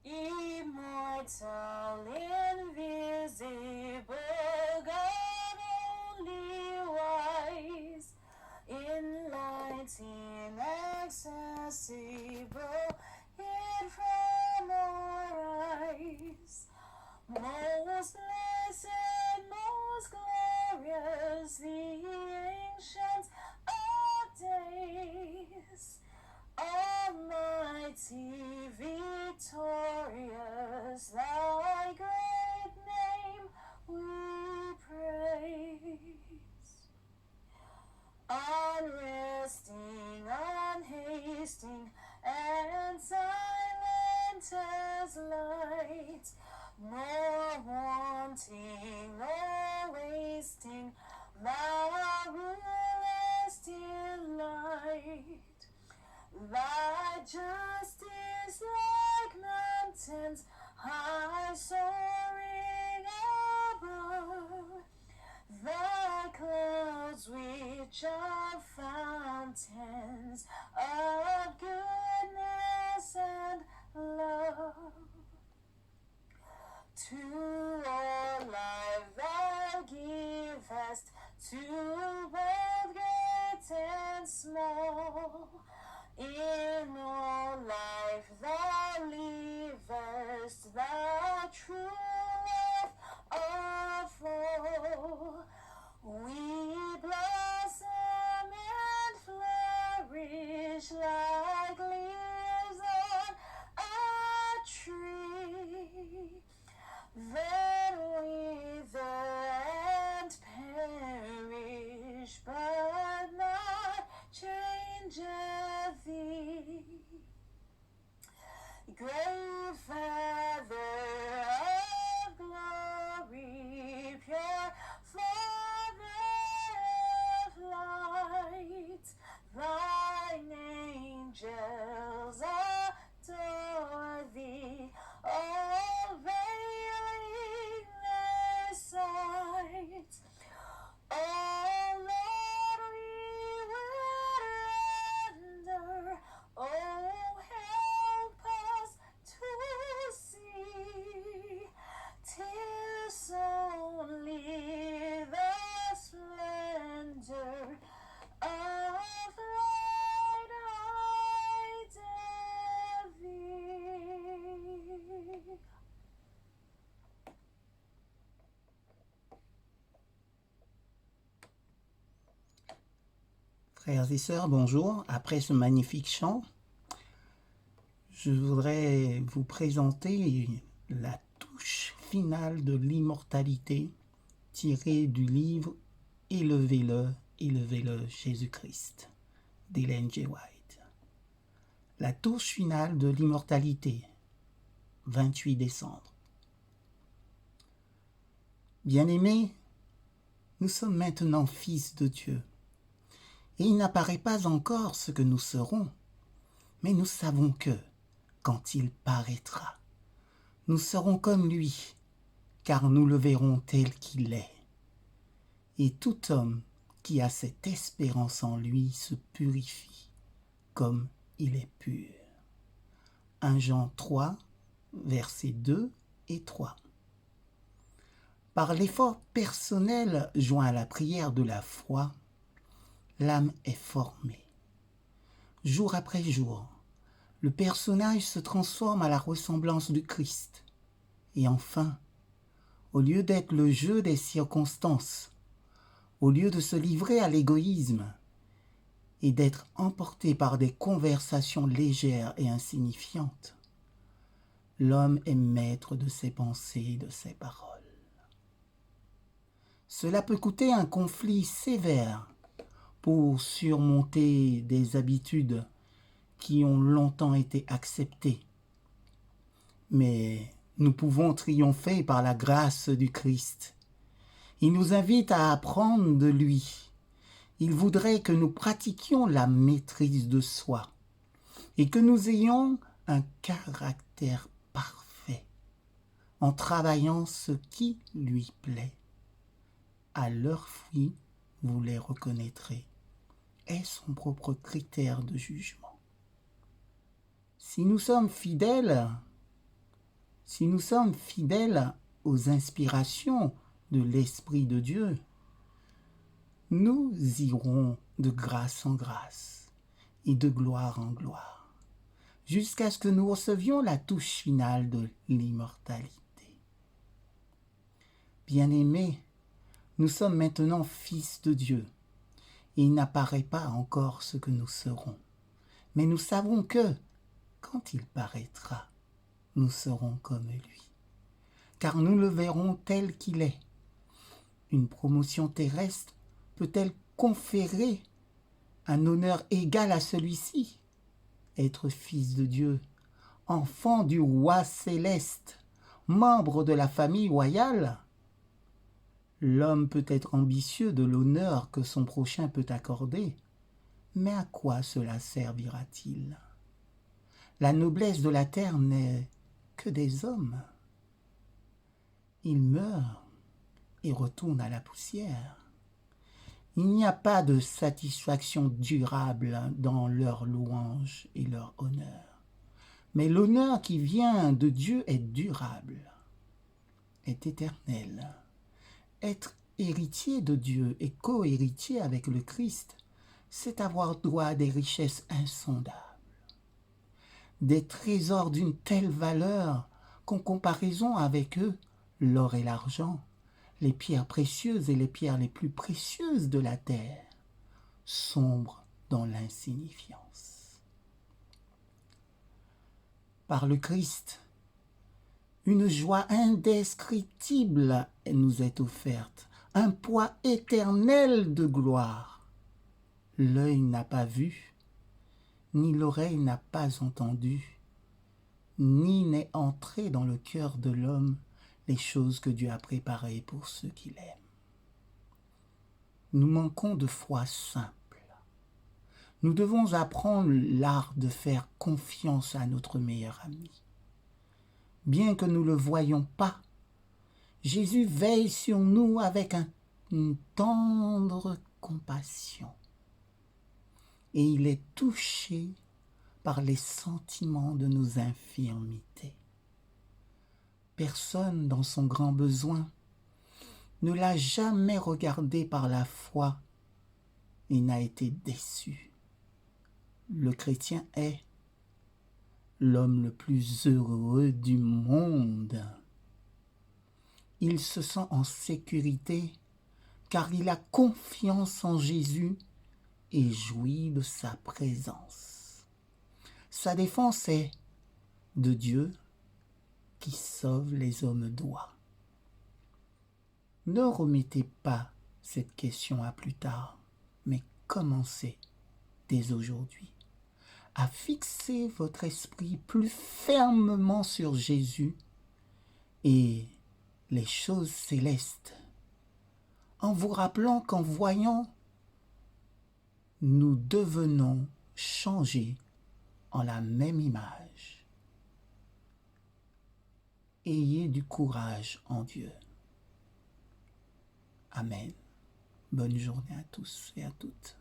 Immortal, invisible, God only wise, in light inaccessible, hid from our eyes. Most blessed, most glorious, the ancient of days, almighty, victorious, thy great name we praise. Unresting, unhasting, and silent as light, nor wanting, nor wasting, thou rulest in light. Thy justice like mountains, high soaring above, thy clouds which are fountains of goodness and love. To all life thou givest, to both great and small. In all life thou livest, thou true life of all. We blossom and flourish like leaves on a tree, then wither and perish, but not changeth thee. Great Father of glory, pure Father of light, thine angels adore thee, all veiling their sight. Oh Lord, we would render, oh help us to see, 'tis only the splendor of light I thee. Frères et sœurs, bonjour. Après ce magnifique chant, je voudrais vous présenter la touche finale de l'immortalité tirée du livre Élevez-le, élevez-le Jésus-Christ d'Ellen G. White. La touche finale de l'immortalité, 28 décembre. Bien-aimés, nous sommes maintenant fils de Dieu. Et il n'apparaît pas encore ce que nous serons, mais nous savons que, quand il paraîtra, nous serons comme lui, car nous le verrons tel qu'il est. Et tout homme qui a cette espérance en lui se purifie, comme il est pur. 1 Jean 3, versets 2 et 3. Par l'effort personnel joint à la prière de la foi, l'âme est formée. Jour après jour, le personnage se transforme à la ressemblance du Christ. Et enfin, au lieu d'être le jeu des circonstances, au lieu de se livrer à l'égoïsme et d'être emporté par des conversations légères et insignifiantes, l'homme est maître de ses pensées et de ses paroles. Cela peut coûter un conflit sévère pour surmonter des habitudes qui ont longtemps été acceptées. Mais nous pouvons triompher par la grâce du Christ. Il nous invite à apprendre de lui. Il voudrait que nous pratiquions la maîtrise de soi et que nous ayons un caractère parfait en travaillant ce qui lui plaît. À leurs fruits, vous les reconnaîtrez. Est son propre critère de jugement. Si nous sommes fidèles, Si nous sommes fidèles aux inspirations de l'Esprit de Dieu, nous irons de grâce en grâce et de gloire en gloire, jusqu'à ce que nous recevions la touche finale de l'immortalité. Bien-aimés, nous sommes maintenant fils de Dieu, et il n'apparaît pas encore ce que nous serons. Mais nous savons que, quand il paraîtra, nous serons comme lui, car nous le verrons tel qu'il est. Une promotion terrestre peut-elle conférer un honneur égal à celui-ci? Être fils de Dieu, enfant du roi céleste, membre de la famille royale? L'homme peut être ambitieux de l'honneur que son prochain peut accorder, mais à quoi cela servira-t-il? La noblesse de la terre n'est que des hommes. Ils meurent et retournent à la poussière. Il n'y a pas de satisfaction durable dans leur louange et leur honneur. Mais l'honneur qui vient de Dieu est durable, est éternel. Être héritier de Dieu et co-héritier avec le Christ, c'est avoir droit à des richesses insondables, des trésors d'une telle valeur qu'en comparaison avec eux, l'or et l'argent, les pierres précieuses et les pierres les plus précieuses de la terre, sombrent dans l'insignifiance. Par le Christ, une joie indescriptible nous est offerte, un poids éternel de gloire. L'œil n'a pas vu, ni l'oreille n'a pas entendu, ni n'est entré dans le cœur de l'homme les choses que Dieu a préparées pour ceux qui l'aiment. Nous manquons de foi simple. Nous devons apprendre l'art de faire confiance à notre meilleur ami. Bien que nous ne le voyions pas, Jésus veille sur nous avec une tendre compassion. Et il est touché par les sentiments de nos infirmités. Personne dans son grand besoin ne l'a jamais regardé par la foi et n'a été déçu. Le chrétien est l'homme le plus heureux du monde. Il se sent en sécurité car il a confiance en Jésus et jouit de sa présence. Sa défense est de Dieu qui sauve les hommes droits. Ne remettez pas cette question à plus tard, mais commencez dès aujourd'hui à fixer votre esprit plus fermement sur Jésus et les choses célestes, en vous rappelant qu'en voyant, nous devenons changer en la même image. Ayez du courage en Dieu. Amen. Bonne journée à tous et à toutes.